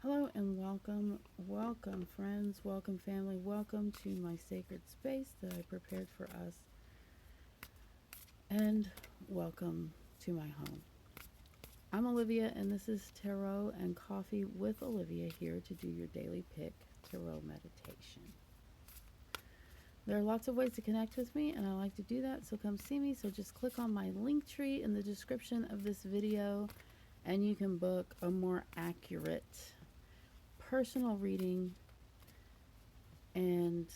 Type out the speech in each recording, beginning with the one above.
Hello and welcome friends, welcome family, welcome to my sacred space that I prepared for us, and welcome to my home. I'm Olivia, and this is Tarot and Coffee with Olivia, here to do your daily pick tarot meditation. There are lots of ways to connect with me, and I like to do that, so come see me. So just click on my link tree in the description of this video, and you can book a more accurate personal reading, and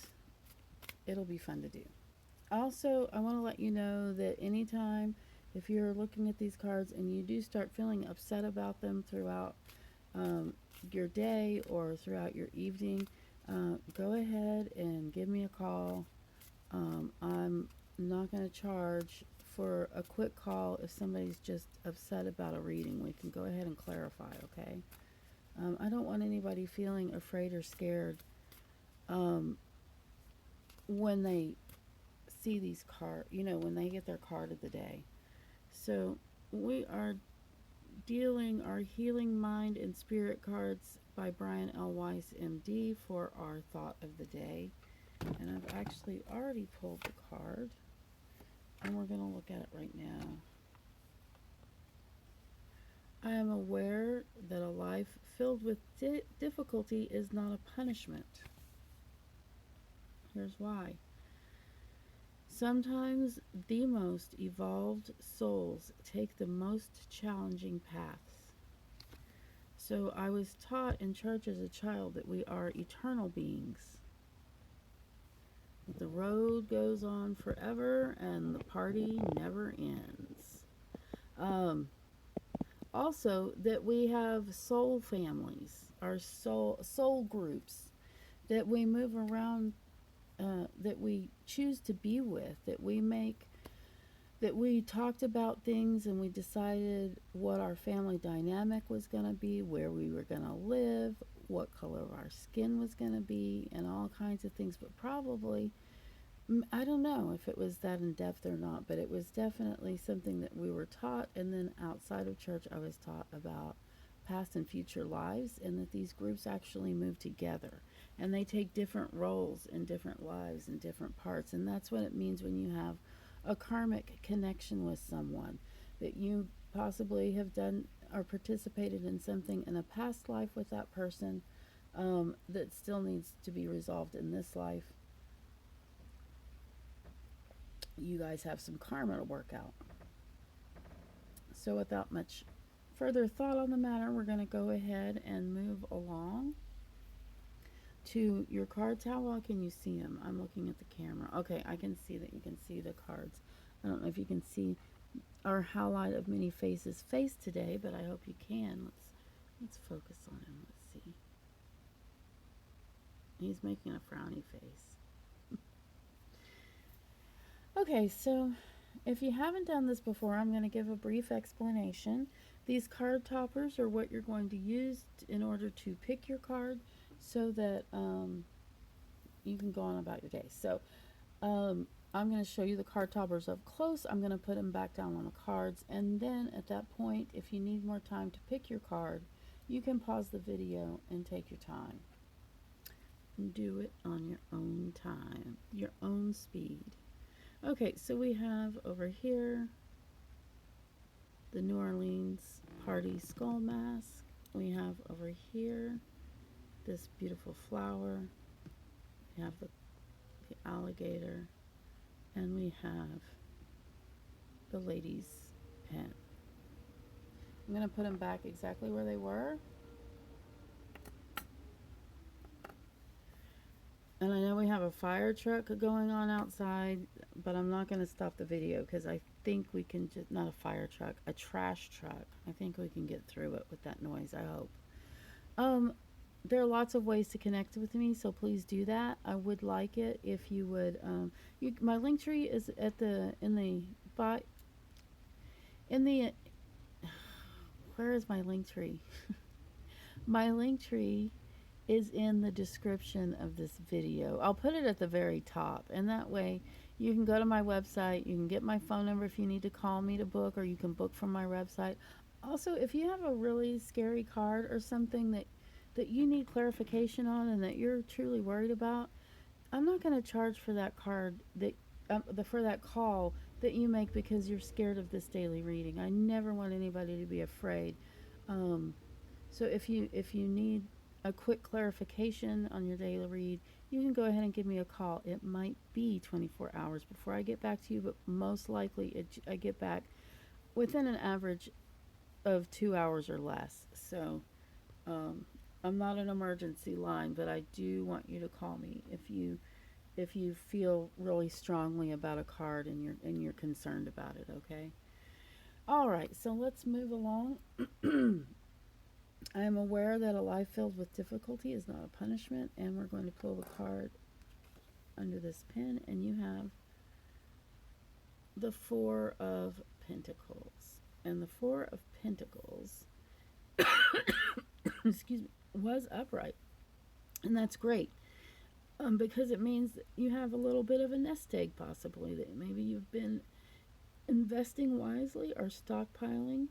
it'll be fun to do. Also, I want to let you know that anytime, if you're looking at these cards and you do start feeling upset about them throughout your day or throughout your evening, go ahead and give me a call. I'm not going to charge for a quick call if somebody's just upset about a reading. We can go ahead and clarify, okay? I don't want anybody feeling afraid or scared when they see these cards, when they get their card of the day. So we are dealing our Healing Mind and Spirit cards by Brian L. Weiss, MD, for our thought of the day. And I've actually already pulled the card, and we're going to look at it right now. I am aware that a life filled with difficulty is not a punishment. Here's why. Sometimes the most evolved souls take the most challenging paths. So I was taught in church as a child that we are eternal beings. The road goes on forever and the party never ends. Also, that we have soul families, our soul groups that we move around, that we choose to be with, that we talked about things and we decided what our family dynamic was going to be, where we were going to live, what color our skin was going to be, and all kinds of things. But probably, I don't know if it was that in depth or not, but it was definitely something that we were taught. And then outside of church, I was taught about past and future lives, and that these groups actually move together and they take different roles in different lives and different parts. And that's what it means when you have a karmic connection with someone, that you possibly have done or participated in something in a past life with that person, that still needs to be resolved in this life. You guys have some karma to work out. So without much further thought on the matter, we're going to go ahead and move along to your cards. How well can you see them? I'm looking at the camera. Okay, I can see that you can see the cards. I don't know if you can see our highlight of many faces face today, but I hope you can. Let's focus on him. Let's see. He's making a frowny face. Okay, so if you haven't done this before, I'm going to give a brief explanation. These card toppers are what you're going to use in order to pick your card, so that you can go on about your day. So I'm going to show you the card toppers up close. I'm going to put them back down on the cards, and then at that point, if you need more time to pick your card, you can pause the video and take your time. Do it on your own time, your own speed. Okay, so we have over here the New Orleans Party Skull Mask. We have over here this beautiful flower. We have the alligator, and we have the lady's pen. I'm going to put them back exactly where they were. And I know we have a fire truck going on outside, but I'm not going to stop the video because I think we can just, not a fire truck, a trash truck. I think we can get through it with that noise, I hope. There are lots of ways to connect with me, so please do that. I would like it if you would. My link tree is at where is my link tree? My link tree is in the description of this video. I'll put it at the very top, and that way you can go to my website. You can get my phone number if you need to call me to book, or you can book from my website. Also, if you have a really scary card or something that that you need clarification on and that you're truly worried about, I'm not going to charge for that card that for that call that you make because you're scared of this daily reading. I never want anybody to be afraid. Um, so if you need a quick clarification on your daily read, you can go ahead and give me a call. It might be 24 hours before I get back to you, but most likely I get back within an average of 2 hours or less. So um, I'm not an emergency line, but I do want you to call me if you feel really strongly about a card and you're concerned about it. Okay. All right. So let's move along. I am aware that a life filled with difficulty is not a punishment, and we're going to pull the card under this pen, and you have the Four of Pentacles. And the Four of Pentacles, excuse me, was upright. And that's great because it means that you have a little bit of a nest egg, possibly, that maybe you've been investing wisely or stockpiling.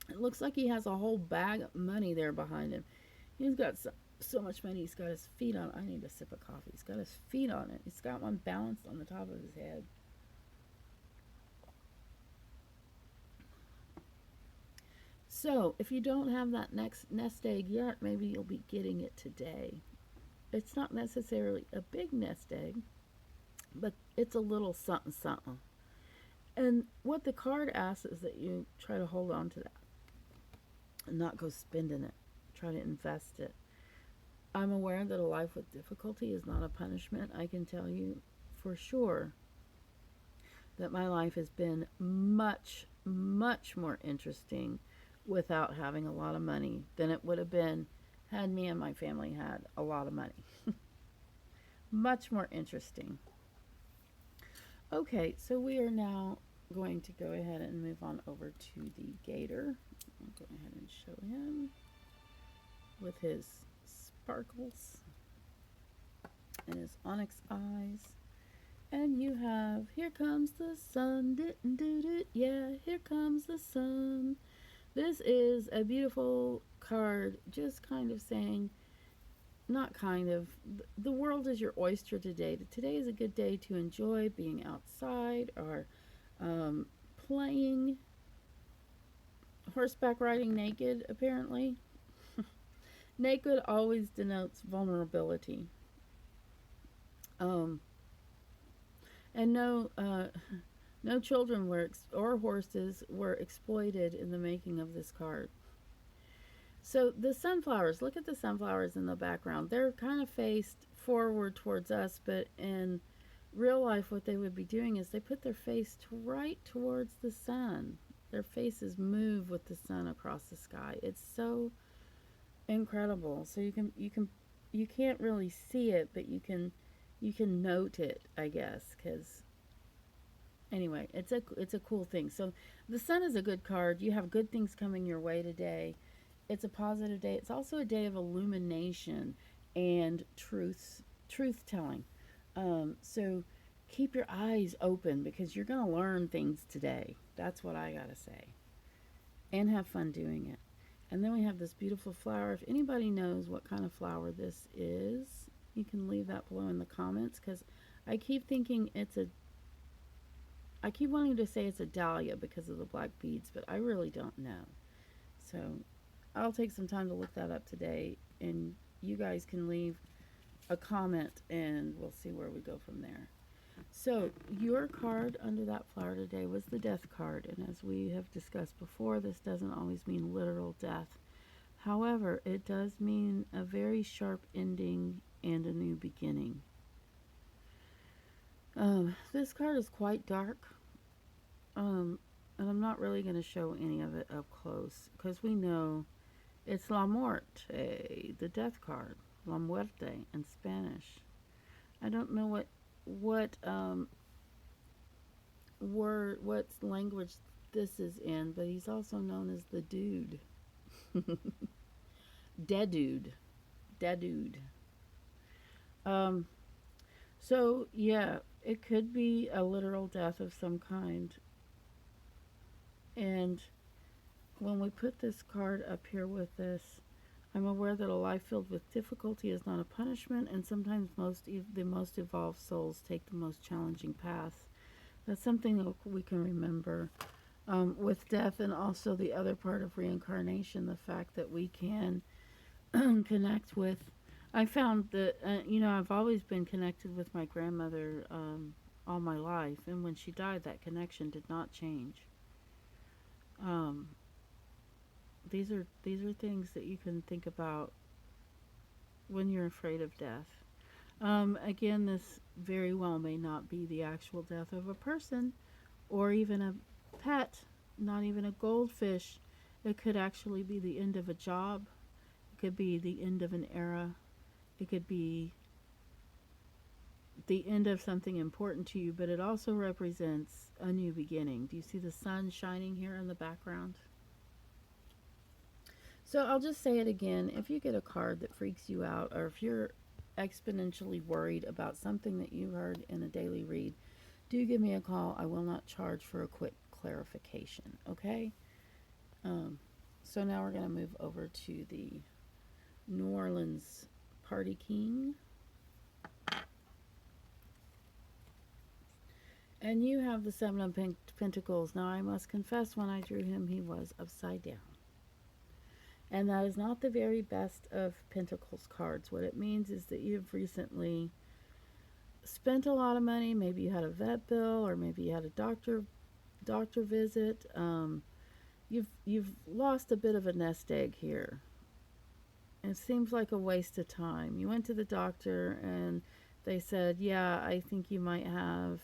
It looks like he has a whole bag of money there behind him. He's got so much money, he's got his feet on. I need a sip of coffee. He's got his feet on it. He's got one balanced on the top of his head. So, if you don't have that next nest egg yet, maybe you'll be getting it today. It's not necessarily a big nest egg, but it's a little something something. And what the card asks is that you try to hold on to that and not go spending it. Try to invest it. I'm aware that a life with difficulty is not a punishment. I can tell you for sure that my life has been much, much more interesting without having a lot of money than it would have been had me and my family had a lot of money. Much more interesting. Okay, so we are now going to go ahead and move on over to the gator. I'll go ahead and show him with his sparkles and his onyx eyes. And you have, here comes the sun, yeah, here comes the sun. This is a beautiful card, just kind of saying, not kind of, the world is your oyster today. Today is a good day to enjoy being outside or playing horseback riding naked, apparently. Naked always denotes vulnerability. And no children or horses were exploited in the making of this card. So the sunflowers, look at the sunflowers in the background. They're kind of faced forward towards us, but in real life what they would be doing is they put their face right towards the sun. Their faces move with the sun across the sky. It's so incredible. So you can't really see it, but you can note it, I guess, cuz anyway, it's a cool thing. So the sun is a good card. You have good things coming your way today. It's a positive day. It's also a day of illumination and truth telling. So keep your eyes open because you're going to learn things today. That's what I got to say. And have fun doing it. And then we have this beautiful flower. If anybody knows what kind of flower this is, you can leave that below in the comments because I keep thinking I keep wanting to say it's a dahlia because of the black beads, but I really don't know. So I'll take some time to look that up today, and you guys can leave a comment, and we'll see where we go from there. So your card under that flower today was the death card, and as we have discussed before, this doesn't always mean literal death. However, it does mean a very sharp ending and a new beginning. This card is quite dark, and I'm not really going to show any of it up close because we know it's La Muerte, the death card, La Muerte in Spanish. I don't know what language this is in, but he's also known as the dude. Dead dude. Dead dude. So yeah, it could be a literal death of some kind. And when we put this card up here with this, I'm aware that a life filled with difficulty is not a punishment, and sometimes the most evolved souls take the most challenging paths. That's something that we can remember with death, and also the other part of reincarnation, the fact that we can connect with. I found that, I've always been connected with my grandmother all my life, and when she died, that connection did not change. Um, these are things that you can think about when you're afraid of death. Again, this very well may not be the actual death of a person or even a pet, not even a goldfish. It could actually be the end of a job. It could be the end of an era. It could be the end of something important to you, but it also represents a new beginning. Do you see the sun shining here in the background? So I'll just say it again. If you get a card that freaks you out, or if you're exponentially worried about something that you heard in a daily read, do give me a call. I will not charge for a quick clarification, okay? So now we're going to move over to the New Orleans Party King. And you have the Seven of Pentacles. Now, I must confess, when I drew him, he was upside down. And that is not the very best of Pentacles cards. What it means is that you've recently spent a lot of money. Maybe you had a vet bill, or maybe you had a doctor visit. You've lost a bit of a nest egg here. It seems like a waste of time. You went to the doctor and they said, yeah, I think you might have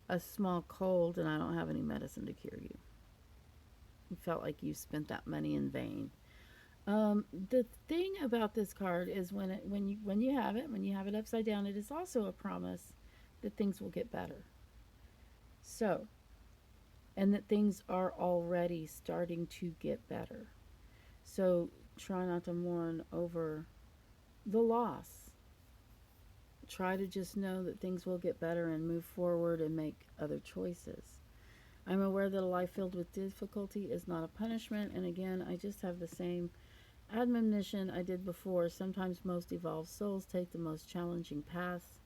a small cold and I don't have any medicine to cure you. You felt like you spent that money in vain. The thing about this card is when you have it upside down, it is also a promise that things will get better. So, and that things are already starting to get better. So try not to mourn over the loss. Try to just know that things will get better and move forward and make other choices. I'm aware that a life filled with difficulty is not a punishment. And again, I just have the same admonition I did before. Sometimes most evolved souls take the most challenging paths.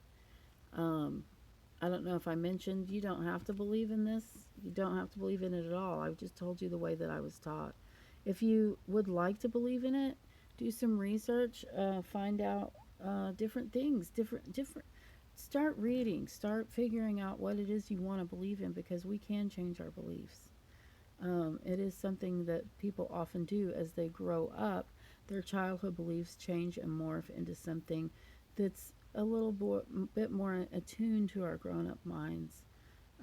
I don't know if I mentioned, you don't have to believe in this. You don't have to believe in it at all. I've just told you the way that I was taught. If you would like to believe in it, do some research, find out different things, start reading, start figuring out what it is you want to believe in, because we can change our beliefs. It is something that people often do as they grow up. Their childhood beliefs change and morph into something that's a little bit more attuned to our grown-up minds.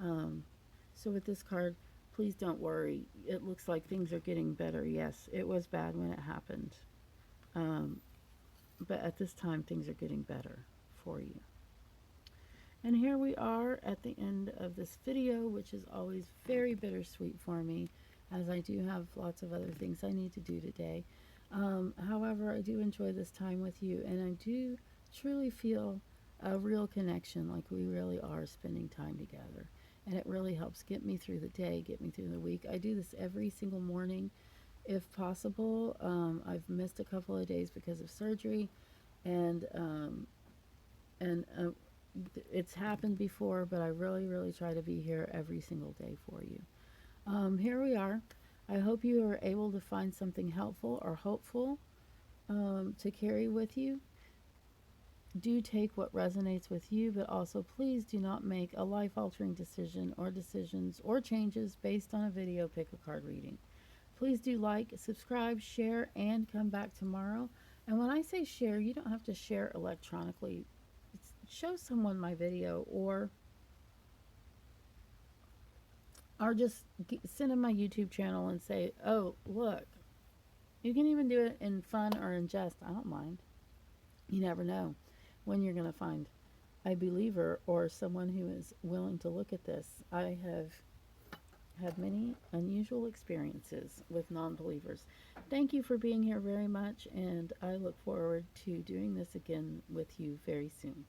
So with this card, please don't worry. It looks like things are getting better. Yes, it was bad when it happened. But at this time, things are getting better for you. And here we are at the end of this video, which is always very bittersweet for me, as I do have lots of other things I need to do today. However, I do enjoy this time with you, and I do truly feel a real connection, like we really are spending time together. And it really helps get me through the day, get me through the week. I do this every single morning, if possible. I've missed a couple of days because of surgery, and it's happened before, but I really, really try to be here every single day for you. Here we are. I hope you are able to find something helpful or hopeful to carry with you. Do take what resonates with you, but also please do not make a life-altering decision or decisions or changes based on a video pick-a-card reading. Please do like, subscribe, share, and come back tomorrow. And when I say share, you don't have to share electronically. Show someone my video, or just send them my YouTube channel and say, oh, look. You can even do it in fun or in jest. I don't mind. You never know when you're going to find a believer or someone who is willing to look at this. I have had many unusual experiences with non-believers. Thank you for being here very much, and I look forward to doing this again with you very soon.